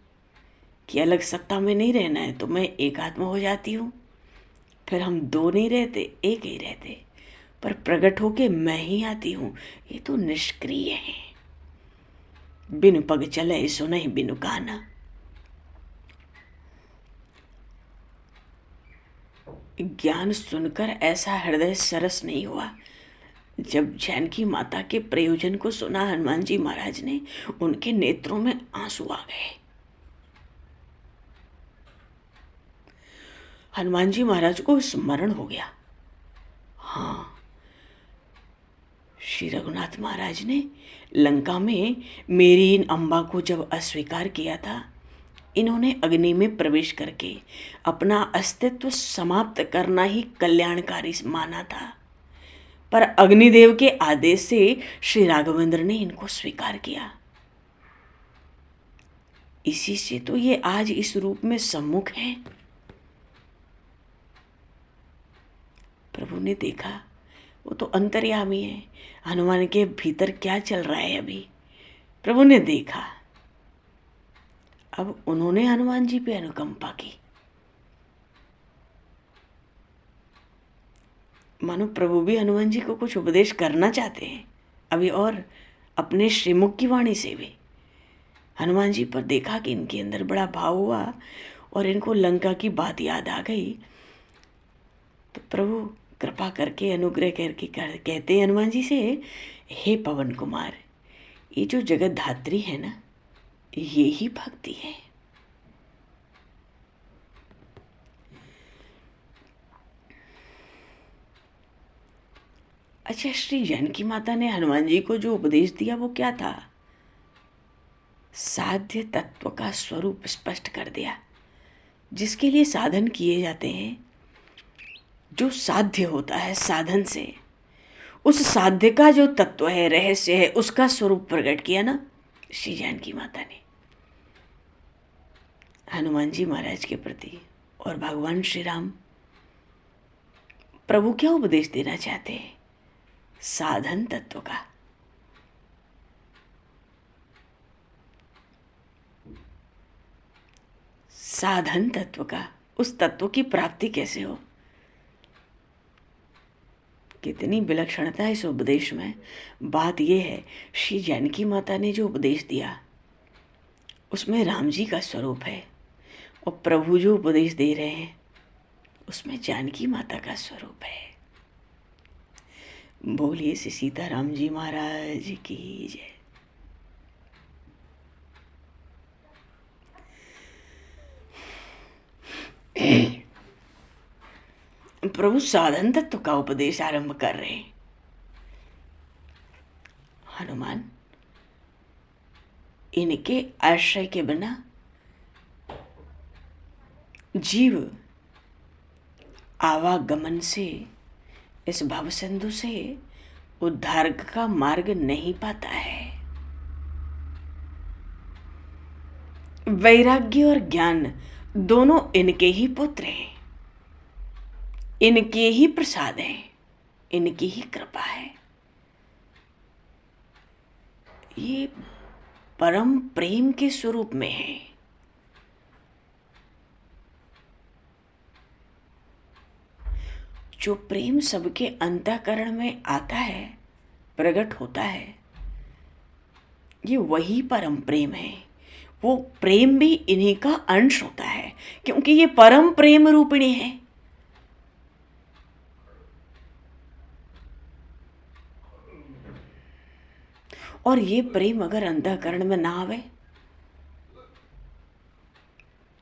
कि अलग सत्ता में नहीं रहना है तो मैं एकात्म हो जाती हूं। फिर हम दो नहीं रहते, एक ही रहते, पर प्रकट होके मैं ही आती हूं। ये तो निष्क्रिय है। बिनु पग चले सुनहि बिनु काना। ज्ञान सुनकर ऐसा हृदय सरस नहीं हुआ। जब जानकी माता के प्रयोजन को सुना हनुमान जी महाराज ने, उनके नेत्रों में आंसू आ गए। हनुमान जी महाराज को स्मरण हो गया, हाँ, श्री रघुनाथ महाराज ने लंका में मेरी इन अम्बा को जब अस्वीकार किया था, इन्होंने अग्नि में प्रवेश करके अपना अस्तित्व समाप्त करना ही कल्याणकारी माना था। पर अग्निदेव के आदेश से श्री राघवेंद्र ने इनको स्वीकार किया। इसी से तो ये आज इस रूप में सम्मुख हैं। प्रभु ने देखा, वो तो अंतर्यामी है। हनुमान के भीतर क्या चल रहा है अभी प्रभु ने देखा। अब उन्होंने हनुमान जी पे अनुकंपा की। मानो प्रभु भी हनुमान जी को कुछ उपदेश करना चाहते हैं अभी, और अपने श्रीमुख की वाणी से भी। हनुमान जी पर देखा कि इनके अंदर बड़ा भाव हुआ और इनको लंका की बात याद आ गई। तो प्रभु कृपा करके अनुग्रह करके कहते हैं हनुमान जी से, हे पवन कुमार, ये जो जगत धात्री है ना, ये ही भक्ति है। अच्छा, श्री जानकी माता ने हनुमान जी को जो उपदेश दिया वो क्या था? साध्य तत्व का स्वरूप स्पष्ट कर दिया। जिसके लिए साधन किए जाते हैं, जो साध्य होता है साधन से, उस साध्य का जो तत्व है, रहस्य है, उसका स्वरूप प्रकट किया ना श्री जानकी माता ने हनुमान जी महाराज के प्रति। और भगवान श्री राम, प्रभु क्या उपदेश देना चाहते हैं? साधन तत्व का। साधन तत्व का, उस तत्व की प्राप्ति कैसे हो। कितनी विलक्षणता है इस उपदेश में। बात यह है, श्री जानकी माता ने जो उपदेश दिया उसमें राम जी का स्वरूप है, और प्रभु जो उपदेश दे रहे हैं उसमें जानकी माता का स्वरूप है। बोलिए श्री सीताराम जी महाराज की जय। प्रभु साधन तत्व का उपदेश आरंभ कर रहे हैं। हनुमान, इनके आश्रय के बिना जीव आवागमन से, इस भवसिंधु से उद्धार का मार्ग नहीं पाता है। वैराग्य और ज्ञान दोनों इनके ही पुत्र हैं, इनके ही प्रसाद हैं, इनकी ही कृपा है। ये परम प्रेम के स्वरूप में है। जो प्रेम सबके अंतःकरण में आता है, प्रकट होता है, ये वही परम प्रेम है। वो प्रेम भी इन्हीं का अंश होता है, क्योंकि ये परम प्रेम रूपिणी है। और ये प्रेम अगर अंतःकरण में ना आवे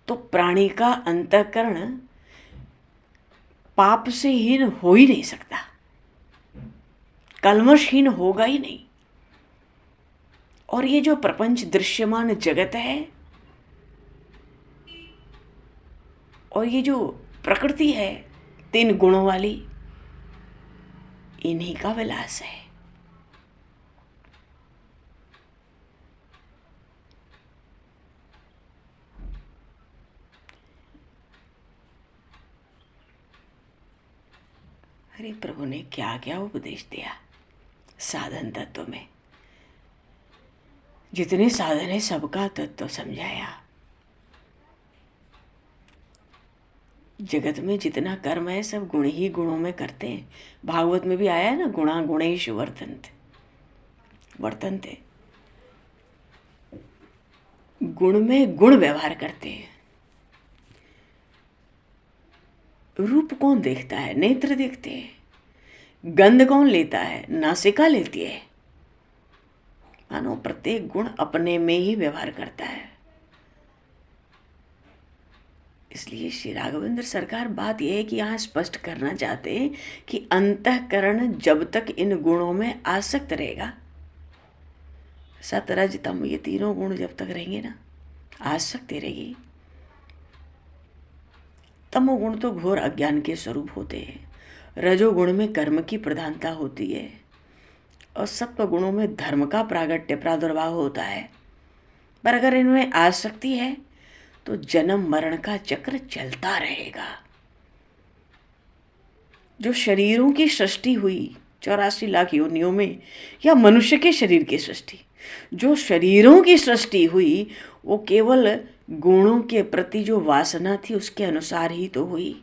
तो प्राणी का अंतःकरण पाप से हीन हो ही नहीं सकता, कल्मशहीन होगा ही नहीं। और ये जो प्रपंच दृश्यमान जगत है, और ये जो प्रकृति है 3 गुणों वाली, इन्हीं का विलास है। अरे प्रभु ने क्या क्या उपदेश दिया साधन तत्व में। जितने साधन है सबका तत्व समझाया। जगत में जितना कर्म है सब गुण ही गुणों में करते हैं। भागवत में भी आया है ना, गुणा गुणेश वर्तन्ते। गुण में गुण व्यवहार करते हैं। रूप कौन देखता है? नेत्र देखते हैं। गंध कौन लेता है? नासिका लेती है। मानो प्रत्येक गुण अपने में ही व्यवहार करता है। इसलिए श्री राघवेंद्र सरकार बात यह है कि यहाँ स्पष्ट करना चाहते हैं कि अंतःकरण जब तक इन गुणों में आसक्त रहेगा, सत रज तम, ये तीनों गुण जब तक रहेंगे ना, आसक्ति रहेगी। तमोगुण तो घोर अज्ञान के स्वरूप होते हैं। रजोगुण में कर्म की प्रधानता होती है, और सत्व गुणों में धर्म का प्रागट्य प्रादुर्भाव होता है। पर अगर इनमें आसक्ति है तो जन्म मरण का चक्र चलता रहेगा। जो शरीरों की सृष्टि हुई 84 लाख योनियों में, या मनुष्य के शरीर की सृष्टि, जो शरीरों की सृष्टि हुई वो केवल गुणों के प्रति जो वासना थी उसके अनुसार ही तो हुई।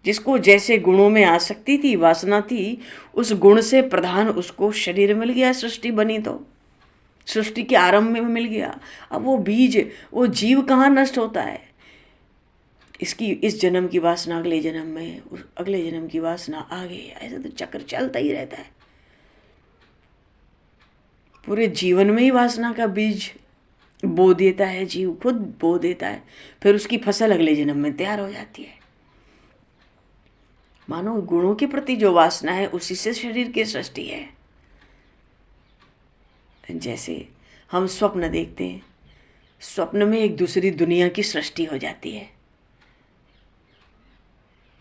जिसको जैसे गुणों में आसक्ति थी, वासना थी, उस गुण से प्रधान उसको शरीर मिल गया, सृष्टि बनी तो सृष्टि के आरंभ में मिल गया। अब वो बीज, वो जीव कहाँ नष्ट होता है? इसकी इस जन्म की वासना अगले जन्म में, उस अगले जन्म की वासना आगे, ऐसे तो चक्र चलता ही रहता है। पूरे जीवन में ही वासना का बीज बो देता है, जीव खुद बो देता है, फिर उसकी फसल अगले जन्म में तैयार हो जाती है। मानो गुणों के प्रति जो वासना है उसी से शरीर की सृष्टि है। जैसे हम स्वप्न देखते हैं, स्वप्न में एक दूसरी दुनिया की सृष्टि हो जाती है,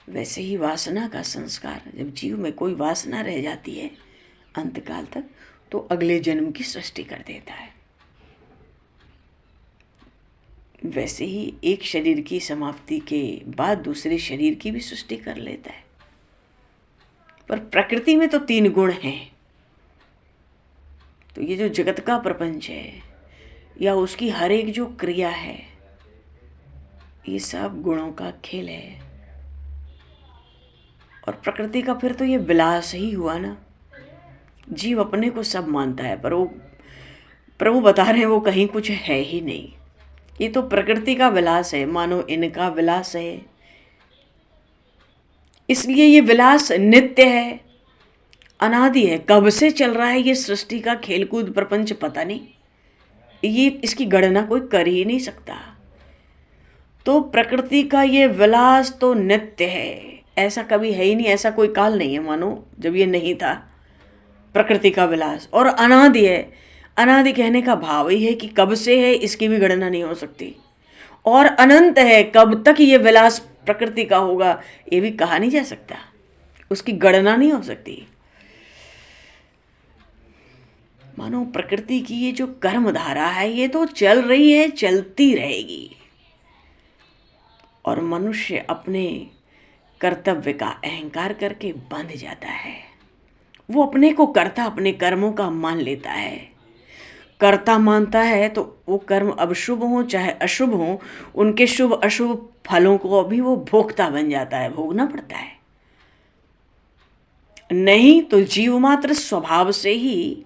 वैसे ही वासना का संस्कार, जब जीव में कोई वासना रह जाती है अंतकाल तक, तो अगले जन्म की सृष्टि कर देता है। वैसे ही एक शरीर की समाप्ति के बाद दूसरे शरीर की भी सृष्टि कर लेता है। पर प्रकृति में तो 3 गुण हैं। तो ये जो जगत का प्रपंच है या उसकी हर एक जो क्रिया है, ये सब गुणों का खेल है। और प्रकृति का फिर तो ये विलास ही हुआ ना। जीव अपने को सब मानता है, पर वो प्रभु बता रहे हैं वो कहीं कुछ है ही नहीं। ये तो प्रकृति का विलास है, मानो इनका विलास है। इसलिए ये विलास नित्य है, अनादि है। कब से चल रहा है ये सृष्टि का खेलकूद प्रपंच पता नहीं, ये इसकी गणना कोई कर ही नहीं सकता। तो प्रकृति का ये विलास तो नित्य है, ऐसा कभी है ही नहीं, ऐसा कोई काल नहीं है मानो जब ये नहीं था प्रकृति का विलास। और अनादि है, अनादि कहने का भाव ही है कि कब से है इसकी भी गणना नहीं हो सकती। और अनंत है, कब तक ये विलास प्रकृति का होगा ये भी कहा नहीं जा सकता, उसकी गणना नहीं हो सकती। मानो प्रकृति की ये जो कर्म धारा है ये तो चल रही है, चलती रहेगी। और मनुष्य अपने कर्तव्य का अहंकार करके बंध जाता है। वो अपने को कर्ता, अपने कर्मों का मान लेता है। कर्ता मानता है तो वो कर्म अब शुभ हो चाहे अशुभ हो, उनके शुभ अशुभ फलों को अभी वो भोगता बन जाता है, भोगना पड़ता है। नहीं तो जीव मात्र स्वभाव से ही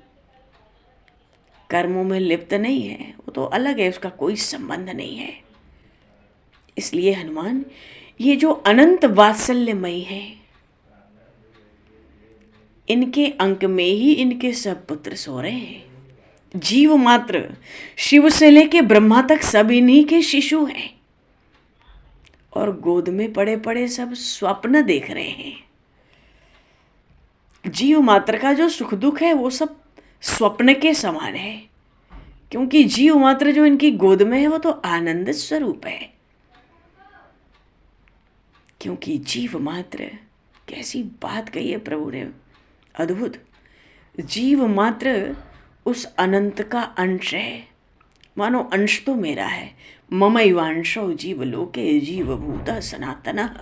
कर्मों में लिप्त नहीं है, वो तो अलग है, उसका कोई संबंध नहीं है। इसलिए हनुमान ये जो अनंत वात्सल्यमयी है, इनके अंक में ही इनके सब पुत्र सो रहे हैं। जीव मात्र शिव से लेके ब्रह्मा तक सब इन्हीं के शिशु हैं, और गोद में पड़े पड़े सब स्वप्न देख रहे हैं। जीव मात्र का जो सुख दुख है वो सब स्वप्न के समान है, क्योंकि जीव मात्र जो इनकी गोद में है वो तो आनंद स्वरूप है। क्योंकि जीव मात्र, कैसी बात कही है प्रभु ने, अद्भुत। जीव मात्र उस अनंत का अंश है, मानो अंश तो मेरा है। ममैवांशो जीव लोके जीव भूता सनातनः।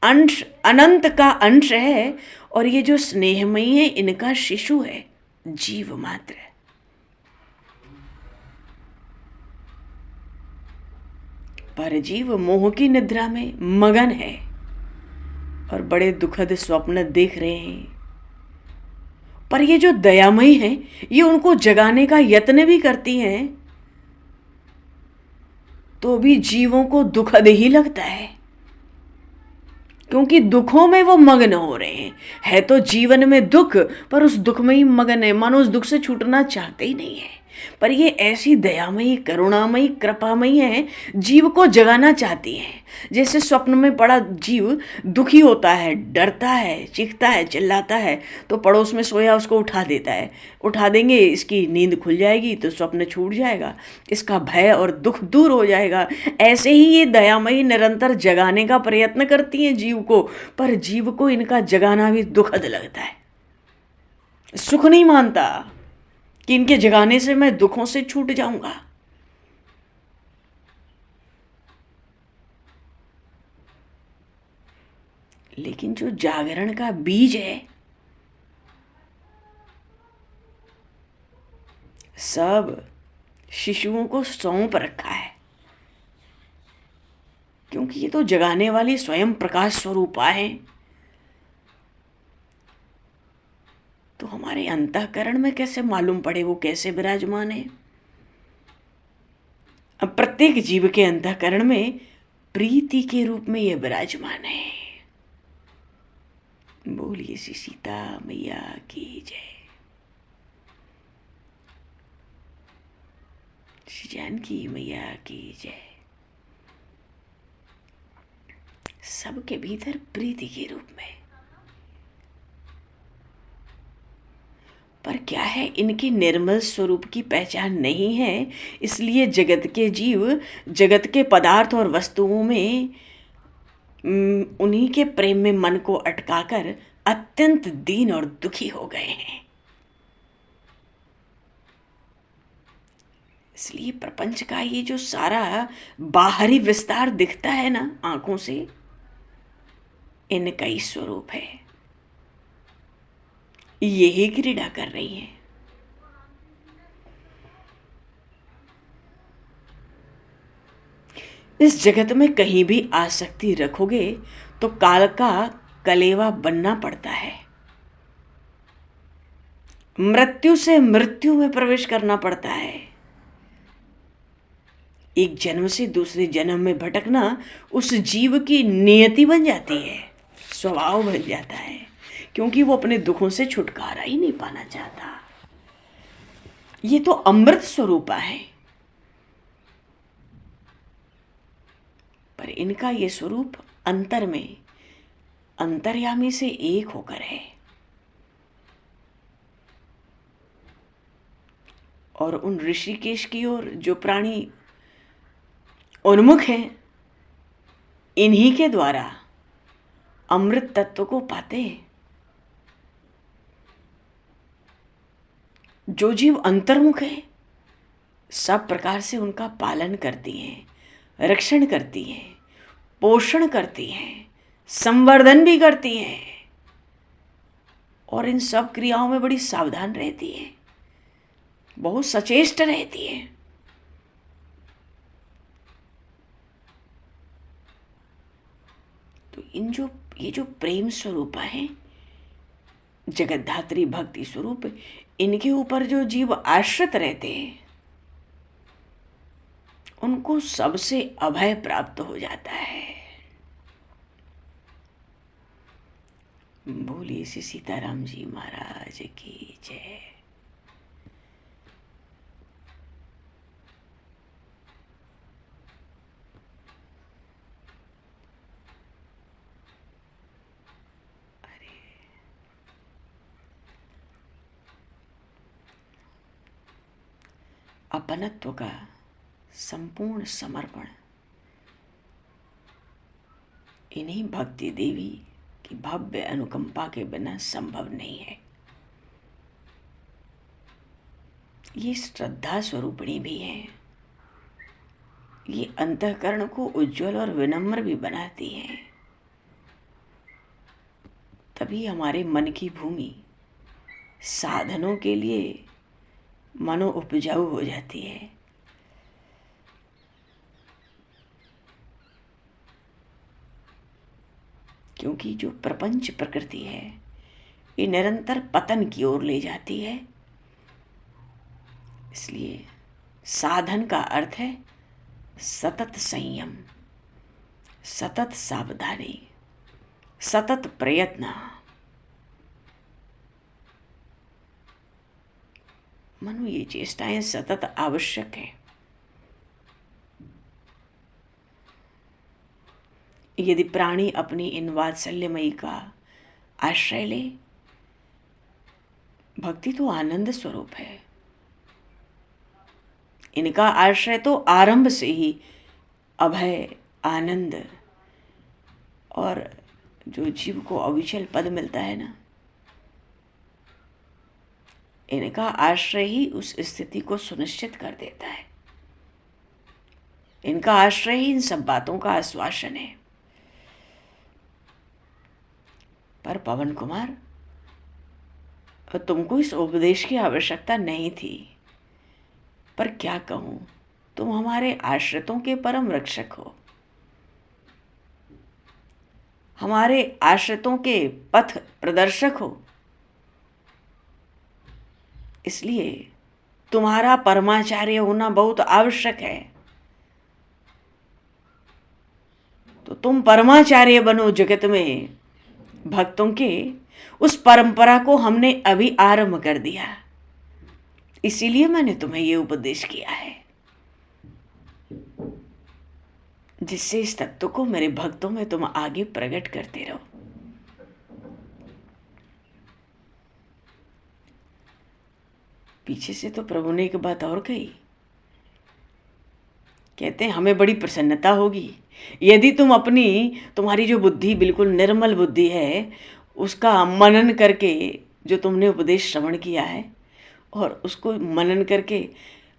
अंश अनंत का अंश है, और ये जो स्नेहमयी है इनका शिशु है जीव मात्र। पर जीव मोह की निद्रा में मगन है और बड़े दुखद स्वप्न देख रहे हैं। पर ये जो दयामयी है ये उनको जगाने का यत्न भी करती हैं, तो भी जीवों को दुखद ही लगता है, क्योंकि दुखों में वो मग्न हो रहे हैं। है तो जीवन में दुख, पर उस दुख में ही मग्न है, मानो उस दुख से छूटना चाहते ही नहीं है। पर ये ऐसी दयामयी, करुणामयी, कृपामयी है, जीव को जगाना चाहती है। जैसे स्वप्न में पड़ा जीव दुखी होता है, डरता है, चीखता है, चिल्लाता है, तो पड़ोस में सोया उसको उठा देता है। उठा देंगे, इसकी नींद खुल जाएगी तो स्वप्न छूट जाएगा, इसका भय और दुख दूर हो जाएगा। ऐसे ही ये दयामयी निरंतर जगाने का प्रयत्न करती हैं जीव को, पर जीव को इनका जगाना भी दुखद लगता है। सुख नहीं मानता कि इनके जगाने से मैं दुखों से छूट जाऊंगा। लेकिन जो जागरण का बीज है, सब शिशुओं को सौंप रखा है, क्योंकि ये तो जगाने वाली स्वयं प्रकाश स्वरूपा है। तो हमारे अंतःकरण में कैसे मालूम पड़े वो कैसे विराजमान है? अब प्रत्येक जीव के अंतःकरण में प्रीति के रूप में ये विराजमान है। बोलिए श्री सीता मैया की जय, श्री जानकी मैया की जय। सबके भीतर प्रीति के रूप में, पर क्या है, इनके निर्मल स्वरूप की पहचान नहीं है, इसलिए जगत के जीव जगत के पदार्थ और वस्तुओं में उन्हीं के प्रेम में मन को अटकाकर अत्यंत दीन और दुखी हो गए हैं। इसलिए प्रपंच का ये जो सारा बाहरी विस्तार दिखता है ना आंखों से, इनका ही स्वरूप है। यही क्रीड़ा कर रही है। इस जगत में कहीं भी आसक्ति रखोगे तो काल का कलेवा बनना पड़ता है। मृत्यु से मृत्यु में प्रवेश करना पड़ता है। एक जन्म से दूसरे जन्म में भटकना उस जीव की नियति बन जाती है, स्वभाव बन जाता है, क्योंकि वो अपने दुखों से छुटकारा ही नहीं पाना चाहता। ये तो अमृत स्वरूपा है, पर इनका ये स्वरूप अंतर में अंतर्यामी से एक होकर है। और उन ऋषिकेश की ओर जो प्राणी उन्मुख हैं, इन्हीं के द्वारा अमृत तत्व को पाते हैं। जो जीव अंतर्मुख है, सब प्रकार से उनका पालन करती हैं, रक्षण करती हैं, पोषण करती हैं, संवर्धन भी करती हैं, और इन सब क्रियाओं में बड़ी सावधान रहती हैं, बहुत सचेष्ट रहती हैं। तो ये जो प्रेम स्वरूप है, जगतधात्री भक्ति स्वरूप, इनके ऊपर जो जीव आश्रित रहते हैं, उनको सबसे अभय प्राप्त हो जाता है। बोलिए श्री सीताराम जी महाराज की जय। अपनत्व का संपूर्ण समर्पण इन्हीं भक्ति देवी की भव्य अनुकंपा के बिना संभव नहीं है। ये श्रद्धा स्वरूपिणी भी है। ये अंतःकरण को उज्जवल और विनम्र भी बनाती है। तभी हमारे मन की भूमि साधनों के लिए मनो उपजाऊ हो जाती है। क्योंकि जो प्रपंच प्रकृति है, ये निरंतर पतन की ओर ले जाती है। इसलिए साधन का अर्थ है सतत संयम, सतत सावधानी, सतत प्रयत्न। मनु ये चेष्टाएं सतत आवश्यक है। यदि प्राणी अपनी इन वात्सल्यमयी का आश्रय ले, भक्ति तो आनंद स्वरूप है। इनका आश्रय तो आरंभ से ही अभय, आनंद, और जो जीव को अविचल पद मिलता है ना, इनका आश्रय ही उस स्थिति को सुनिश्चित कर देता है। इनका आश्रय ही इन सब बातों का आश्वासन है। पर पवन कुमार, तुमको इस उपदेश की आवश्यकता नहीं थी, पर क्या कहूं, तुम हमारे आश्रितों के परम रक्षक हो, हमारे आश्रितों के पथ प्रदर्शक हो। इसलिए तुम्हारा परमाचार्य होना बहुत आवश्यक है। तुम परमाचार्य बनो जगत में भक्तों के, उस परंपरा को हमने अभी आरंभ कर दिया। इसीलिए मैंने तुम्हें ये उपदेश किया है, जिससे इस तत्व को मेरे भक्तों में तुम आगे प्रकट करते रहो। पीछे से तो प्रभु ने एक बात और कही, कहते हैं हमें बड़ी प्रसन्नता होगी यदि तुम तुम्हारी जो बुद्धि बिल्कुल निर्मल बुद्धि है, उसका मनन करके, जो तुमने उपदेश श्रवण किया है और उसको मनन करके,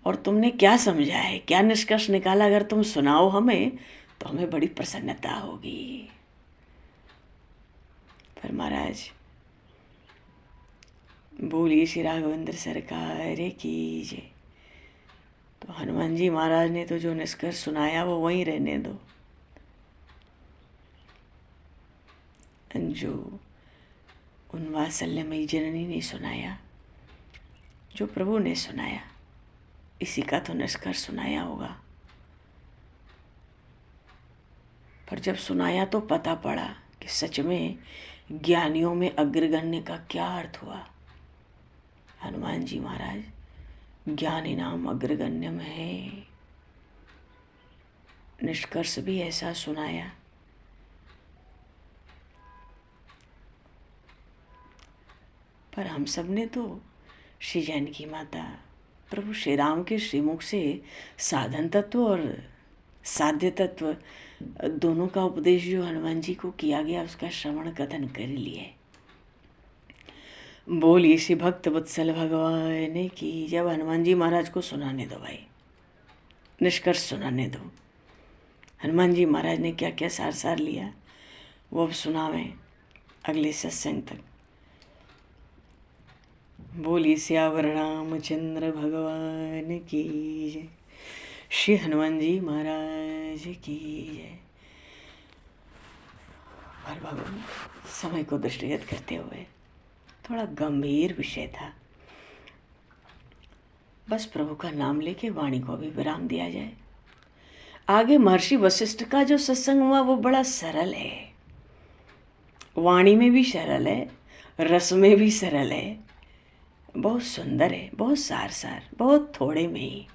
और तुमने क्या समझा है, क्या निष्कर्ष निकाला, अगर तुम सुनाओ हमें तो हमें बड़ी प्रसन्नता होगी। पर महाराज बोलिए श्री राघवेंद्र सरकार की जय। तो हनुमान जी महाराज ने तो जो निष्कर्ष सुनाया वो वहीं रहने दो। जो उन वात्सल्यमयी जननी ने सुनाया, जो प्रभु ने सुनाया, इसी का तो निष्कर्ष सुनाया होगा। पर जब सुनाया तो पता पड़ा कि सच में ज्ञानियों में अग्रगण्य का क्या अर्थ हुआ। हनुमान जी महाराज ज्ञानी नाम अग्रगण्यम है, निष्कर्ष भी ऐसा सुनाया। पर हम सब ने तो श्री जानकी माता प्रभु श्री राम के श्रीमुख से साधन तत्व और साध्य तत्व दोनों का उपदेश जो हनुमान जी को किया गया, उसका श्रवण कथन कर लिए। बोलिए श्री भक्त वत्सल भगवान की। जब हनुमान जी महाराज को सुनाने दो भाई, निष्कर्ष सुनाने दो। हनुमान जी महाराज ने क्या क्या सार सार लिया वो अब सुनावें अगले सत्संग तक। बोलिए सियावर रामचंद्र भगवान की जय। श्री हनुमान जी महाराज की जय। और भगवान समय को दृष्टिगत करते हुए थोड़ा गंभीर विषय था, बस प्रभु का नाम लेके वाणी को भी विराम दिया जाए। आगे महर्षि वशिष्ठ का जो सत्संग हुआ वो बड़ा सरल है, वाणी में भी सरल है, रस में भी सरल है, बहुत सुंदर है, बहुत सार बहुत थोड़े में ही।